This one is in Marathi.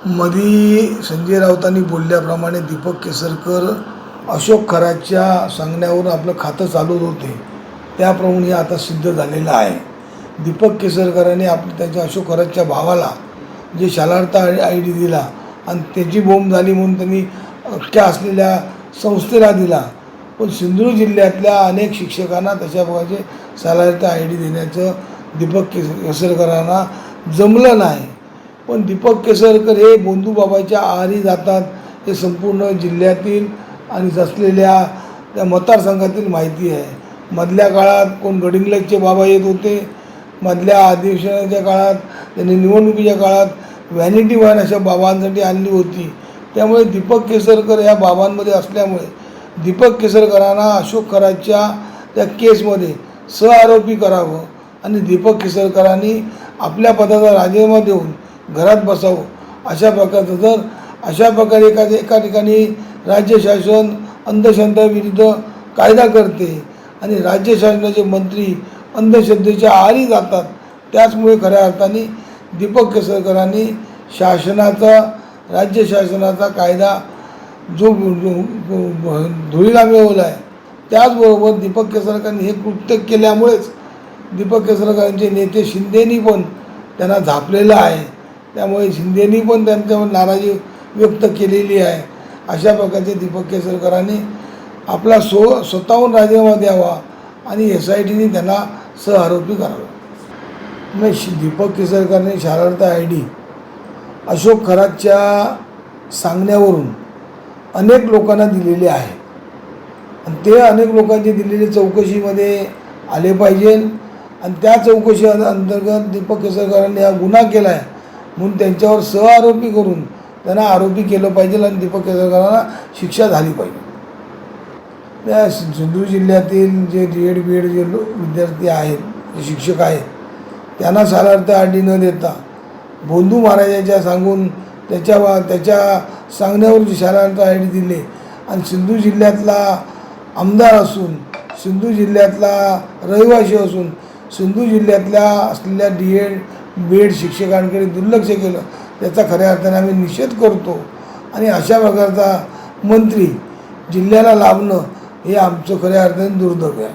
मधी संजय राऊतांनी बोलल्याप्रमाणे दीपक केसरकर अशोक खरातच्या सांगण्यावरून आपलं खातं चालवत होते, त्याप्रमाणे हे आता सिद्ध झालेलं आहे. दीपक केसरकरांनी त्याच्या अशोक खरातच्या भावाला जे शालार्थ ID दिला आणि त्याची बोंब झाली म्हणून त्यांनी अख्ख्या असलेल्या संस्थेला दिला. पण सिंधुदुर्ग जिल्ह्यातल्या अनेक शिक्षकांना तशा प्रकारचे शालार्थ ID देण्याचं दीपक केसरकरांना जमलं नाही. पण दीपक केसरकर हे बोंधूबाबाच्या आहारी जातात हे संपूर्ण जिल्ह्यातील आणि असलेल्या त्या मतदारसंघातील माहिती आहे. मधल्या काळात कोण गडिंग्लजचे बाबा येत होते, मधल्या अधिवेशनाच्या काळात त्यांनी निवडणुकीच्या काळात व्हॅनिटी व्हॅन अशा बाबांसाठी आणली होती. त्यामुळे दीपक केसरकर या बाबांमध्ये असल्यामुळे दीपक केसरकरांना अशोक खरातच्या त्या केसमध्ये सहआरोपी करावं आणि दीपक केसरकरांनी आपल्या पदाचा राजीनामा देऊन घरात बसावं. अशा प्रकारे एका ठिकाणी राज्य शासन अंधश्रद्धेविरुद्ध कायदा करते आणि राज्य शासनाचे मंत्री अंधश्रद्धेच्या आहारी जातात. त्याचमुळे खऱ्या अर्थाने दीपक केसरकरांनी राज्य शासनाचा कायदा जो धुळीला मिळवला आहे, त्याचबरोबर दीपक केसरकरांनी हे कृत्य केल्यामुळेच दीपक केसरकरांचे नेते शिंदेनी पण त्यांना झापलेलं आहे. त्यामुळे शिंदेनी पण त्यांच्यावर नाराजी व्यक्त केलेली आहे. अशा प्रकारचे दीपक केसरकरांनी आपला स्वतःहून राजीनामा द्यावा आणि SITने त्यांना सहआरोपी करावं. मग दीपक केसरकरांनी शालार्थ ID अशोक खरातच्या सांगण्यावरून अनेक लोकांना दिलेले आहे आणि ते अनेक लोकांचे दिलेले चौकशीमध्ये आले पाहिजे आणि त्या चौकशी अंतर्गत दीपक केसरकरांनी हा गुन्हा केला आहे म्हणून त्यांच्यावर सहआरोपी करून त्यांना आरोपी केलं पाहिजे आणि दीपक केसरकरांना शिक्षा झाली पाहिजे. त्या सिंधुदुर्ग जिल्ह्यातील जे D.Ed. B.Ed. जे विद्यार्थी आहेत, जे शिक्षक आहेत, त्यांना शालार्थ ID न देता बोंधू महाराजांच्या सांगून त्याच्या सांगण्यावर जे शालार्थ ID दिले आणि सिंधुदुर्ग जिल्ह्यातला आमदार असून, सिंधुदुर्ग जिल्ह्यातला रहिवासी असून सिंधुदुर्ग जिल्ह्यातल्या असलेल्या D.Ed. B.Ed. शिक्षकांकडे दुर्लक्ष केलं, त्याचा खऱ्या अर्थाने आम्ही निषेध करतो. आणि अशा प्रकारचा मंत्री जिल्ह्याला लाभणं हे आमचं खऱ्या अर्थाने दुर्दैव आहे.